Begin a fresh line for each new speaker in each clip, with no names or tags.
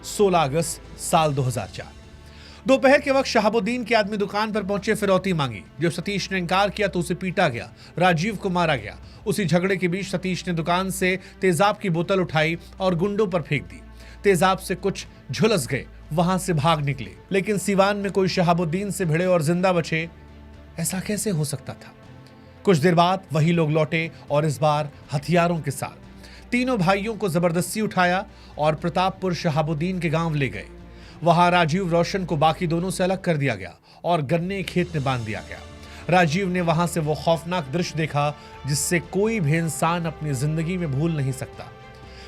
16 अगस्त साल 2004। दोपहर के वक्त शहाबुद्दीन के आदमी दुकान पर पहुंचे, फिरौती मांगी। जब सतीश ने इनकार किया तो उसे पीटा गया, राजीव को मारा गया। उसी झगड़े के बीच सतीश ने दुकान से तेजाब की बोतल उठाई और गुंडों पर फेंक दी। तेजाब से कुछ झुलस गए, वहां से भाग निकले, लेकिन सीवान में कोई शहाबुद्दीन से भिड़े और जिंदा बचे, ऐसा कैसे हो सकता था? कुछ देर बाद वही लोग लौटे और इस बार हथियारों के साथ। तीनों भाइयों को जबरदस्ती उठाया और प्रतापपुर शहाबुद्दीन के गांव ले गए। वहां राजीव रोशन को बाकी दोनों से अलग कर दिया गया और गन्ने खेत में बांध दिया गया। राजीव ने वहां से वो खौफनाक दृश्य देखा जिससे कोई भी इंसान अपनी जिंदगी में भूल नहीं सकता।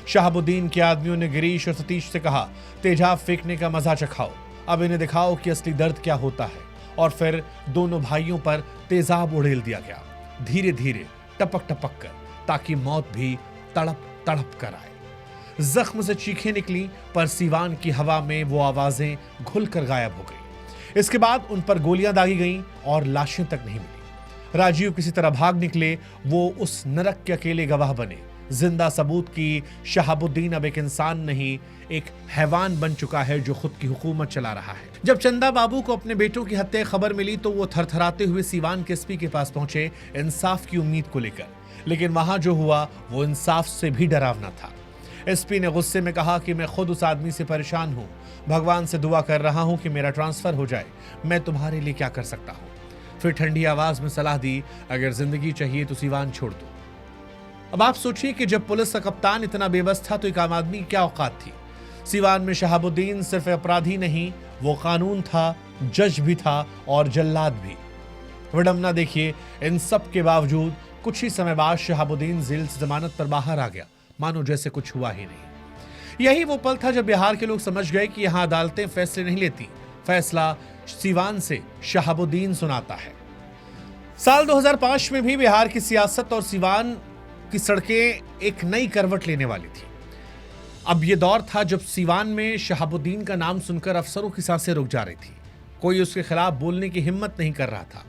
शहाबुद्दीन के आदमियों ने गिरीश और सतीश से कहा, तेजाब फेंकने का मजा चखाओ, अब इन्हें दिखाओ कि असली दर्द क्या होता है। और फिर दोनों भाइयों पर तेजाब उड़ेल दिया गया, धीरे धीरे, टपक टपक कर, ताकि मौत भी तड़प तड़प कर आए। जख्म से चीखें निकली, पर सीवान की हवा में वो आवाजें घुलकर गायब हो गई। इसके बाद उन पर गोलियां दागी गईं और लाशें तक नहीं मिली। राजीव किसी तरह भाग निकले, वो उस नरक के अकेले गवाह बने, जिंदा सबूत की शहाबुद्दीन अब एक इंसान नहीं, एक हैवान बन चुका है जो खुद की हुकूमत चला रहा है। जब चंदा बाबू को अपने बेटों की हत्या की खबर मिली तो वो थरथराते हुए सीवान के एसपी के पास पहुंचे, इंसाफ की उम्मीद को लेकर। लेकिन वहां जो हुआ वो इंसाफ से भी डरावना था। एसपी ने गुस्से में कहा कि मैं खुद उस आदमी से परेशान हूं, भगवान से दुआ कर रहा हूं कि मेरा ट्रांसफर हो जाए, मैं तुम्हारे लिए क्या कर सकता हूं। फिर ठंडी आवाज में सलाह दी, अगर जिंदगी चाहिए तो सीवान छोड़ दो। अब आप सोचिए कि जब पुलिस का कप्तान इतना बेबस था तो एक आम आदमी की क्या औकात थी। सीवान में शहाबुद्दीन सिर्फ अपराधी नहीं, वो कानून था, जज भी था और जल्लाद भी। विडंबना देखिए, इन सब के बावजूद कुछ ही समय बाद शहाबुद्दीन जेल से जमानत पर बाहर आ गया, मानो जैसे कुछ हुआ ही नहीं। यही वो पल था जब बिहार के लोग समझ गए कि यहां अदालतें फैसले नहीं लेती, फैसला सीवान से शहाबुद्दीन सुनाता है। साल 2005 में भी बिहार की सियासत और सीवान की सड़कें एक नई करवट लेने वाली थी। अब यह दौर था जब सीवान में शहाबुद्दीन का नाम सुनकर अफसरों की सांसें रुक जा रही थी। कोई उसके खिलाफ बोलने की हिम्मत नहीं कर रहा था।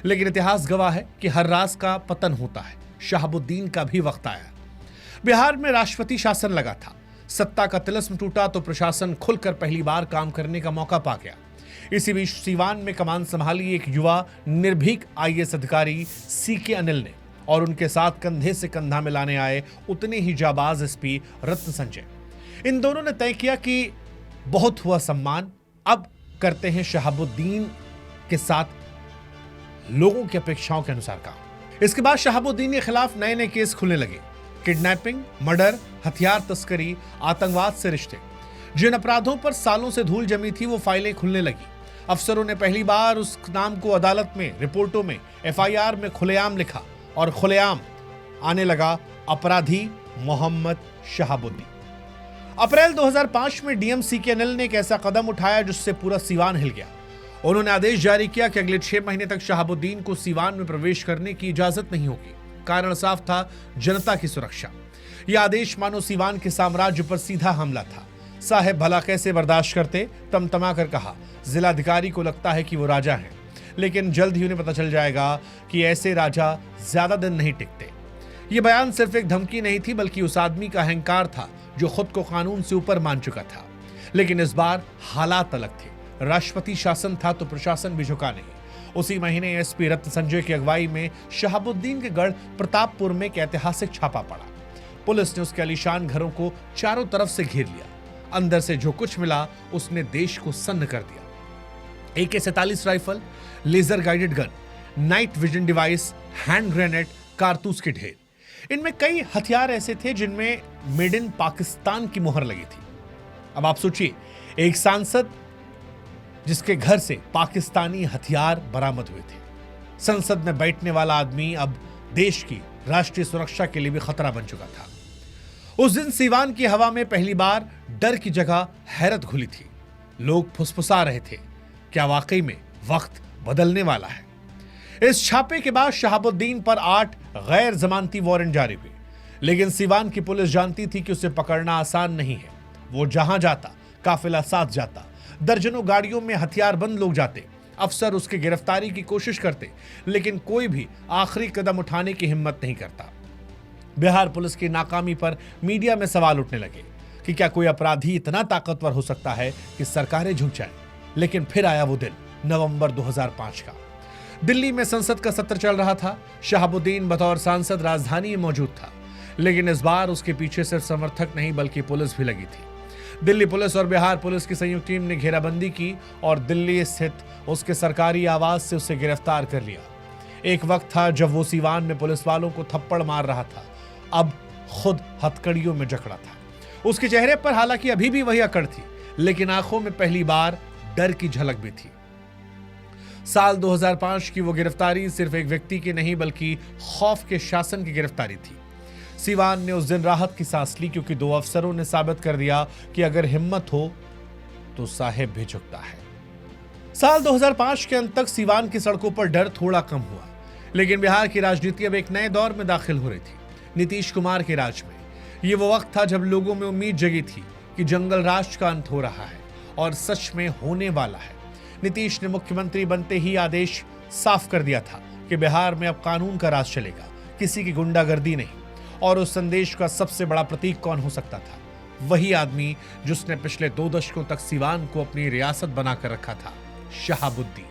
लेकिन इतिहास गवाह है कि हर राज का पतन होता है, शहाबुद्दीन का भी वक्त आया। बिहार में राष्ट्रपति शासन लगा था, सत्ता का तिलिस्म टूटा तो प्रशासन खुलकर पहली बार काम करने का मौका पा गया। इसी बीच सीवान में कमान संभाली एक युवा निर्भीक आईएएस अधिकारी सीके अनिल ने, और उनके साथ कंधे से कंधा मिलाने आए उतने ही जाबाज एसपी रत्न संजय। इन दोनों ने तय किया कि बहुत हुआ सम्मान, अब करते हैं शहाबुद्दीन के साथ लोगों की अपेक्षाओं के अनुसार काम। इसके बाद शहाबुद्दीन के खिलाफ नए नए केस खुलने लगे, किडनैपिंग, मर्डर, हथियार तस्करी, आतंकवाद से रिश्ते। जिन अपराधों पर सालों से धूल जमी थी वो फाइलें खुलने लगी। अफसरों ने पहली बार उस नाम को अदालत में, रिपोर्टों में, एफआईआर में खुलेआम लिखा और खुलेआम आने लगा अपराधी मोहम्मद शहाबुद्दीन। अप्रैल 2005 में डीएम सीके अनिल ने एक ऐसा कदम उठाया जिससे पूरा सीवान हिल गया। उन्होंने आदेश जारी किया कि अगले 6 महीने तक शहाबुद्दीन को सीवान में प्रवेश करने की इजाजत नहीं होगी। कारण साफ था, जनता की सुरक्षा। यह आदेश मानो सीवान के साम्राज्य पर सीधा हमला था। साहेब भला कैसे बर्दाश्त करते, तमतमा कर कहा। जिलाधिकारी को लगता है कि वो राजा हैं, लेकिन जल्द ही उन्हें पता चल जाएगा कि ऐसे राजा ज्यादा दिन नहीं टिकते। यह बयान सिर्फ एक धमकी नहीं थी, बल्कि उस आदमी का अहंकार था जो खुद को कानून से ऊपर मान चुका था। लेकिन इस बार हालात अलग थे। राष्ट्रपति शासन था तो प्रशासन भी झुका नहीं। उसी महीने एसपी रत्न संजय की अगुवाई में शहाबुद्दीन के गढ़ प्रतापपुर में एक ऐतिहासिक छापा पड़ा। पुलिस ने उसके आलीशान घरों को चारों तरफ से घेर लिया। अंदर से जो कुछ मिला उसने देश को सन्न कर दिया। AK-47 rifle, laser guided gun, night vision device, hand grenade, कारतूस के ढेर। इनमें कई हथियार ऐसे थे जिनमें मेड इन पाकिस्तान की मुहर लगी थी। अब आप सोचिए, एक सांसद जिसके घर से पाकिस्तानी हथियार बरामद हुए थे, संसद में बैठने वाला आदमी अब देश की राष्ट्रीय सुरक्षा के लिए भी खतरा बन चुका था। उस दिन सीवान की हवा में पहली बार डर की जगह हैरत घुली थी। लोग फुसफुसा रहे थे, क्या वाकई में वक्त बदलने वाला है? इस छापे के बाद शहाबुद्दीन पर 8 गैर जमानती वारंट जारी हुए। लेकिन सीवान की पुलिस जानती थी कि उसे पकड़ना आसान नहीं है। वो जहां जाता, काफिला साथ जाता, दर्जनों गाड़ियों में हथियारबंद लोग जाते, अफसर उसकी गिरफ्तारी की कोशिश करते, लेकिन कोई भी आखिरी कदम उठाने की हिम्मत नहीं करता। बिहार पुलिस की नाकामी पर मीडिया में सवाल उठने लगे। कि क्या कोई अपराधी इतना ताकतवर हो सकता है कि सरकारें झुक जाएं। लेकिन फिर आया वो दिन, नवंबर 2005 का। दिल्ली में संसद का सत्र चल रहा था। शहाबुद्दीन बतौर सांसद राजधानी में मौजूद था, लेकिन इस बार उसके पीछे सिर्फ समर्थक नहीं बल्कि पुलिस भी लगी थी। दिल्ली पुलिस और बिहार पुलिस की संयुक्त टीम ने घेराबंदी की और दिल्ली स्थित उसके सरकारी आवास से उसे गिरफ्तार कर लिया। एक वक्त था जब वो सीवान में पुलिस वालों को थप्पड़ मार रहा था, अब खुद हथकड़ियों में जकड़ा था। उसके चेहरे पर हालांकि अभी भी वही अकड़ थी, लेकिन आंखों में पहली बार डर की झलक भी थी। साल 2005 की वो गिरफ्तारी सिर्फ एक व्यक्ति की नहीं बल्कि खौफ के शासन की गिरफ्तारी थी। सीवान ने उस दिन राहत की सांस ली, क्योंकि 2 अफसरों ने साबित कर दिया कि अगर हिम्मत हो तो साहेब भी झुकता है। साल 2005 के अंत तक सीवान की सड़कों पर डर थोड़ा कम हुआ, लेकिन बिहार की राजनीति अब एक नए दौर में दाखिल हो रही थी। नीतीश कुमार के राज में ये वो वक्त था जब लोगों में उम्मीद जगी थी कि जंगल राज का अंत हो रहा है, और सच में होने वाला है। नीतीश ने मुख्यमंत्री बनते ही आदेश साफ कर दिया था कि बिहार में अब कानून का राज चलेगा, किसी की गुंडागर्दी नहीं। और उस संदेश का सबसे बड़ा प्रतीक कौन हो सकता था? वही आदमी जिसने पिछले 2 दशकों तक सीवान को अपनी रियासत बनाकर रखा था, शहाबुद्दीन।